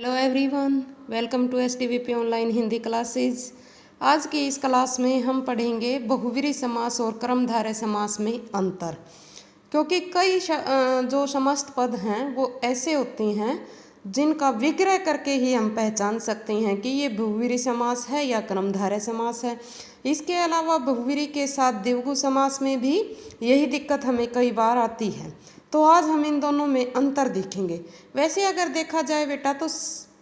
Hello everyone, welcome to STVP online Hindi classes. आज की इस क्लास में हम पढ़ेंगे बहुव्रीहि समास और क्रमधारय समास में अंतर। क्योंकि कई जो समस्त पद हैं वो ऐसे होते हैं जिनका विग्रह करके ही हम पहचान सकते हैं कि ये बहुव्रीहि समास है या क्रमधारय समास है। इसके अलावा बहुव्रीहि के साथ द्विगु समास में भी यही दिक्कत हमें कई बार आती है। तो आज हम इन दोनों में अंतर देखेंगे। वैसे अगर देखा जाए बेटा तो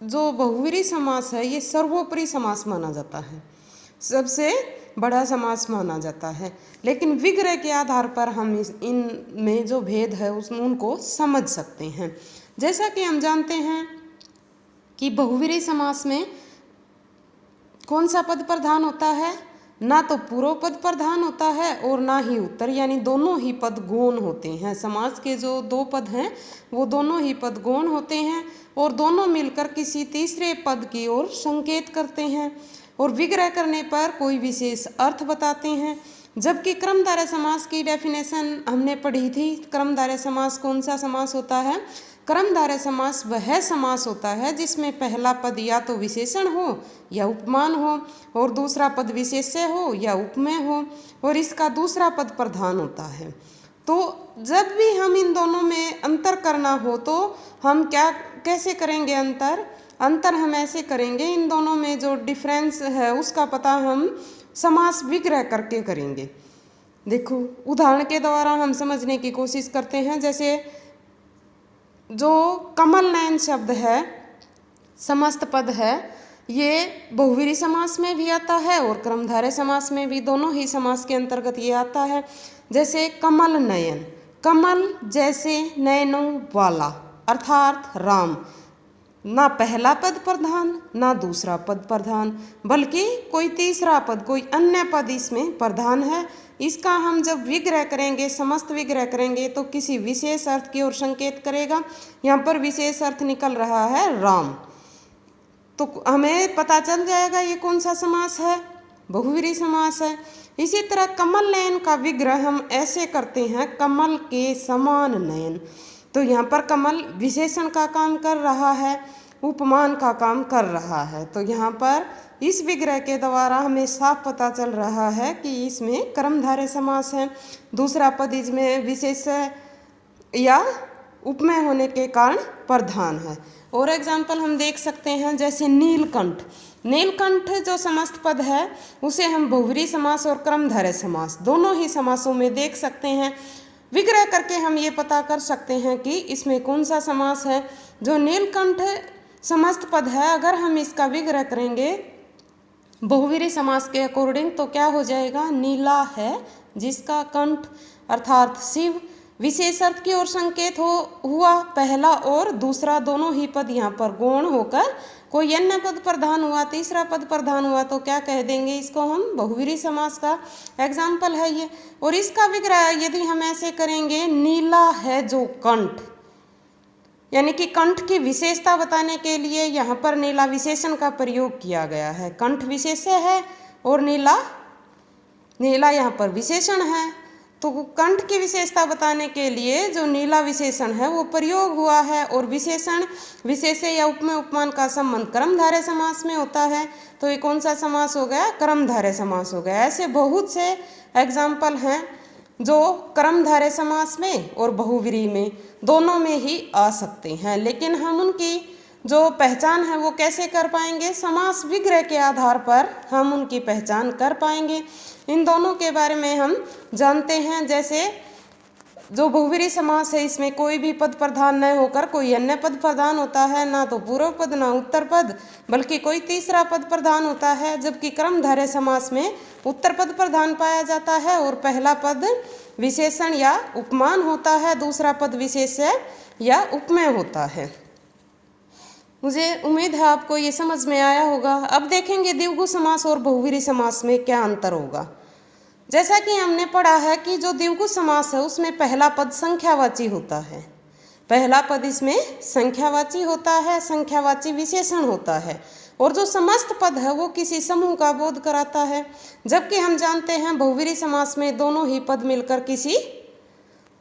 जो बहुव्रीहि समास है ये सर्वोपरि समास माना जाता है, सबसे बड़ा समास माना जाता है। लेकिन विग्रह के आधार पर हम इनमें जो भेद है उनको समझ सकते हैं। जैसा कि हम जानते हैं कि बहुव्रीहि समास में कौन सा पद प्रधान होता है, ना तो पूर्व पद प्रधान होता है और ना ही उत्तर, यानी दोनों ही पद गौण होते हैं। समास के जो दो पद हैं वो दोनों ही पद गौण होते हैं और दोनों मिलकर किसी तीसरे पद की ओर संकेत करते हैं और विग्रह करने पर कोई विशेष अर्थ बताते हैं। जबकि क्रमधारय समास की डेफिनेशन हमने पढ़ी थी। क्रमधारय समास कौन सा समास होता है? क्रमधारय समास वह समास होता है जिसमें पहला पद या तो विशेषण हो या उपमान हो और दूसरा पद विशेष्य हो या उपमेय हो और इसका दूसरा पद प्रधान होता है। तो जब भी हम इन दोनों में अंतर करना हो तो हम कैसे करेंगे अंतर हम ऐसे करेंगे, इन दोनों में जो डिफरेंस है उसका पता हम समास विग्रह करके करेंगे। देखो, उदाहरण के द्वारा हम समझने की कोशिश करते हैं। जैसे जो कमल नयन शब्द है, समस्त पद है, ये बहुव्रीहि समास में भी आता है और क्रमधारय समास में भी, दोनों ही समास के अंतर्गत ये आता है। जैसे कमल नयन, कमल जैसे नयनों वाला अर्थात राम, ना पहला पद प्रधान ना दूसरा पद प्रधान, बल्कि कोई तीसरा पद, कोई अन्य पद इसमें प्रधान है। इसका हम जब विग्रह करेंगे, समस्त विग्रह करेंगे तो किसी विशेष अर्थ की ओर संकेत करेगा। यहाँ पर विशेष अर्थ निकल रहा है राम, तो हमें पता चल जाएगा ये कौन सा समास है, बहुव्रीहि समास है। इसी तरह कमल नयन का विग्रह हम ऐसे करते हैं, कमल के समान नयन। तो यहाँ पर कमल विशेषण का काम कर रहा है, उपमान का काम कर रहा है। तो यहाँ पर इस विग्रह के द्वारा हमें साफ पता चल रहा है कि इसमें क्रमधारय समास है, दूसरा पद इसमें विशेष्य या उपमेय होने के कारण प्रधान है। और एग्जाम्पल हम देख सकते हैं, जैसे नीलकंठ, नीलकंठ जो समस्त पद है उसे हम बहुव्रीहि समास और क्रमधारय समास दोनों ही समासों में देख सकते हैं। विग्रह करके हम ये पता कर सकते हैं कि इसमें कौन सा समास है। जो नीलकंठ समस्त पद है, अगर हम इसका विग्रह करेंगे बहुव्रीहि समास के अकॉर्डिंग तो क्या हो जाएगा? नीला है जिसका कंठ अर्थात शिव, विशेष अर्थ की ओर संकेत हुआ, पहला और दूसरा दोनों ही पद यहाँ पर गौण होकर कोई अन्य पद प्रधान हुआ, तीसरा पद प्रधान हुआ, तो क्या कह देंगे? इसको हम बहुव्रीहि समास का एग्जाम्पल है ये। और इसका विग्रह यदि हम ऐसे करेंगे, नीला है जो कंठ, यानी कि कंठ की विशेषता बताने के लिए यहाँ पर नीला विशेषण का प्रयोग किया गया है। कंठ विशेष्य है और नीला यहाँ पर विशेषण है। तो कंठ की विशेषता बताने के लिए जो नीला विशेषण है वो प्रयोग हुआ है और विशेषण विशेष्य या उपमेय उपमान का संबंध क्रमधारय समास में होता है। तो ये कौन सा समास हो गया? क्रमधारय समास हो गया। ऐसे बहुत से एग्जाम्पल हैं जो क्रमधारय समास में और बहुव्रीहि में दोनों में ही आ सकते हैं। लेकिन हम उनकी जो पहचान है वो कैसे कर पाएंगे? समास विग्रह के आधार पर हम उनकी पहचान कर पाएंगे। इन दोनों के बारे में हम जानते हैं। जैसे जो बहुव्रीहि समास है इसमें कोई भी पद प्रधान न होकर कोई अन्य पद प्रधान होता है, ना तो पूर्व पद ना उत्तर पद, बल्कि कोई तीसरा पद प्रधान होता है। जबकि क्रमधारय समास में उत्तर पद प्रधान पाया जाता है और पहला पद विशेषण या उपमान होता है, दूसरा पद विशेष्य या उपमेय होता है। मुझे उम्मीद है आपको ये समझ में आया होगा। अब देखेंगे द्विगु समास और बहुव्रीहि समास में क्या अंतर होगा। जैसा कि हमने पढ़ा है कि जो द्विगु समास है उसमें पहला पद संख्यावाची होता है, पहला पद इसमें संख्यावाची होता है, संख्यावाची विशेषण होता है और जो समस्त पद है वो किसी समूह का बोध कराता है। जबकि हम जानते हैं बहुव्रीहि समास में दोनों ही पद मिलकर किसी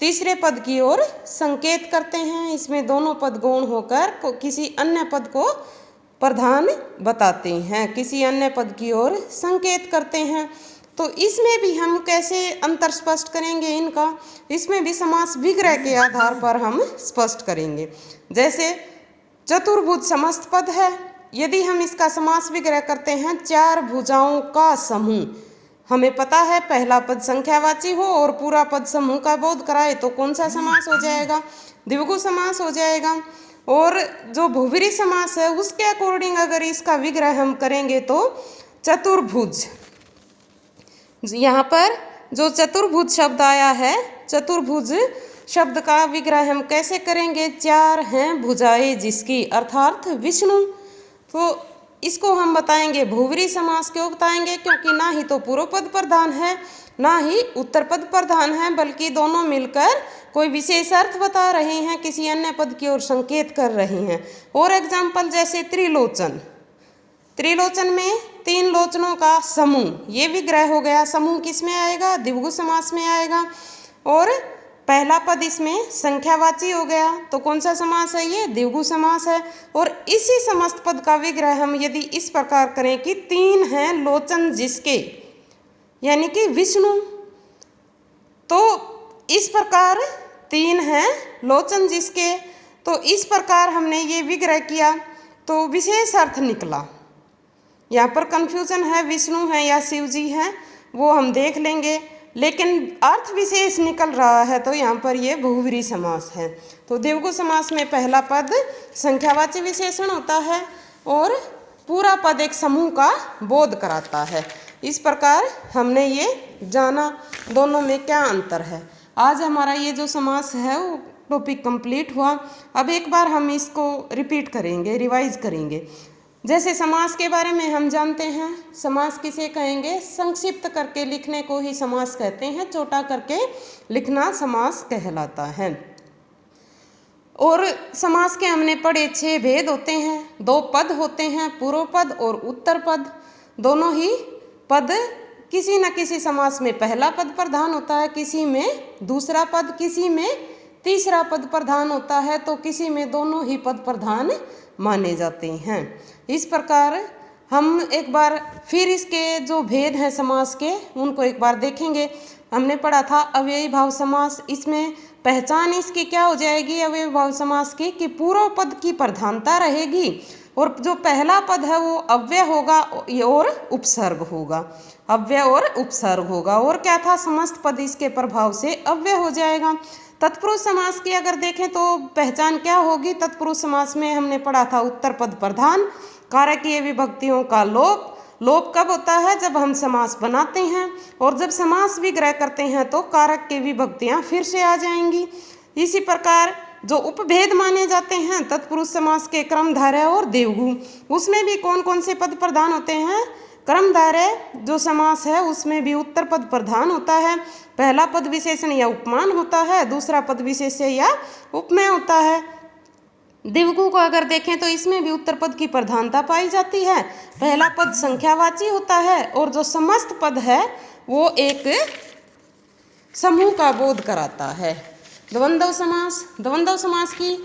तीसरे पद की ओर संकेत करते हैं। इसमें दोनों पद गौण होकर किसी अन्य पद को प्रधान बताते हैं, किसी अन्य पद की ओर संकेत करते हैं। तो इसमें भी हम कैसे अंतर स्पष्ट करेंगे इनका, इसमें भी समास विग्रह के आधार पर हम स्पष्ट करेंगे। जैसे चतुर्भुज समस्त पद है, यदि हम इसका समास विग्रह करते हैं चार भुजाओं का समूह, हमें पता है पहला पद संख्यावाची हो और पूरा पद समूह का बोध कराए तो कौन सा समास हो जाएगा, द्विगु समास हो जाएगा। और जो बहुव्रीहि समास है उसके अकॉर्डिंग अगर इसका विग्रह हम करेंगे तो चतुर्भुज, यहाँ पर जो चतुर्भुज शब्द आया है, चतुर्भुज शब्द का विग्रह हम कैसे करेंगे, चार हैं भुजाएं जिसकी, अर्थात विष्णु। तो इसको हम बताएंगे बहुव्रीहि समास। क्यों बताएंगे, क्योंकि ना ही तो पूर्व पद प्रधान है ना ही उत्तर पद प्रधान है, बल्कि दोनों मिलकर कोई विशेष अर्थ बता रहे हैं, किसी अन्य पद की ओर संकेत कर रहे हैं। और एग्जाम्पल जैसे त्रिलोचन, त्रिलोचन में तीन लोचनों का समूह, ये विग्रह हो गया। समूह किस में आएगा, द्विगु समास में आएगा। और पहला पद इसमें संख्यावाची हो गया, तो कौन सा समास है, ये द्विगु समास है। और इसी समस्त पद का विग्रह हम यदि इस प्रकार करें कि तीन हैं लोचन जिसके, यानी कि विष्णु, तो इस प्रकार तीन हैं लोचन जिसके, तो इस प्रकार हमने ये विग्रह किया तो विशेष अर्थ निकला। यहाँ पर कन्फ्यूजन है, विष्णु है या शिव जी हैं वो हम देख लेंगे, लेकिन अर्थ विशेष निकल रहा है, तो यहाँ पर ये बहुव्रीहि समास है। तो द्विगु समास में पहला पद संख्यावाची विशेषण होता है और पूरा पद एक समूह का बोध कराता है। इस प्रकार हमने ये जाना दोनों में क्या अंतर है। आज हमारा ये जो समास है वो टॉपिक कंप्लीट हुआ। अब एक बार हम इसको रिपीट करेंगे, रिवाइज करेंगे। जैसे समास के बारे में हम जानते हैं, समास किसे कहेंगे, संक्षिप्त करके लिखने को ही समास कहते हैं, छोटा करके लिखना समास कहलाता है। और समास के हमने पढ़े 6 भेद होते हैं, 2 पद होते हैं, पूर्व पद और उत्तर पद। दोनों ही पद किसी न किसी समास में पहला पद प्रधान होता है, किसी में दूसरा पद, किसी में तीसरा पद प्रधान होता है, तो किसी में दोनों ही पद प्रधान माने जाते हैं। इस प्रकार हम एक बार फिर इसके जो भेद हैं समास के उनको एक बार देखेंगे। हमने पढ़ा था अव्ययी भाव समास, इसमें पहचान इसकी क्या हो जाएगी अव्ययी भाव समास की, कि पूर्व पद की प्रधानता रहेगी और जो पहला पद है वो अव्यय होगा और उपसर्ग होगा, अव्यय और उपसर्ग होगा। और क्या था, समस्त पद इसके प्रभाव से अव्यय हो जाएगा। तत्पुरुष समास की अगर देखें तो पहचान क्या होगी, तत्पुरुष समास में हमने पढ़ा था उत्तर पद प्रधान, कारकीय विभक्तियों का लोप। लोप कब होता है, जब हम समास बनाते हैं, और जब समास विग्रह करते हैं तो कारक की विभक्तियां फिर से आ जाएंगी। इसी प्रकार जो उपभेद माने जाते हैं तत्पुरुष समास के क्रमधारय और देवगु, उसमें भी कौन कौन से पद प्रधान होते हैं, क्रमधारय जो समास है उसमें भी उत्तर पद प्रधान होता है, पहला पद विशेषण या उपमान होता है, दूसरा पद विशेष्य या उपमेय होता है। द्विगु को अगर देखें तो इसमें भी उत्तर पद की प्रधानता पाई जाती है, पहला पद संख्यावाची होता है और जो समस्त पद है वो एक समूह का बोध कराता है। द्वंद्व समास, द्वंद्व समास की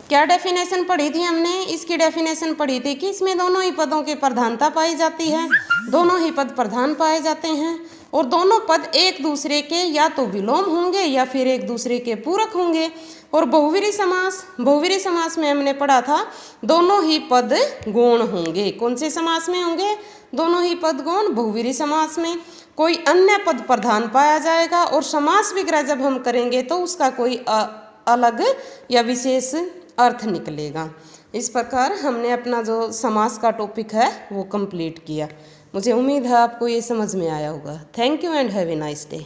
क्या डेफिनेशन पढ़ी थी हमने, इसकी डेफिनेशन पढ़ी थी कि इसमें दोनों ही पदों की प्रधानता पाई जाती है, दोनों ही पद प्रधान पाए जाते हैं और दोनों पद एक दूसरे के या तो विलोम होंगे या फिर एक दूसरे के पूरक होंगे। और बहुव्रीहि समास, बहुव्रीहि समास में हमने पढ़ा था दोनों ही पद गौण होंगे। कौन से समास में होंगे, दोनों ही पद गौण। बहुव्रीहि समास में कोई अन्य पद प्रधान पाया जाएगा और समास विग्रह जब हम करेंगे तो उसका कोई अलग या विशेष अर्थ निकलेगा। इस प्रकार हमने अपना जो समास का टॉपिक है वो कंप्लीट किया। मुझे उम्मीद है आपको ये समझ में आया होगा। Thank you and have a nice day.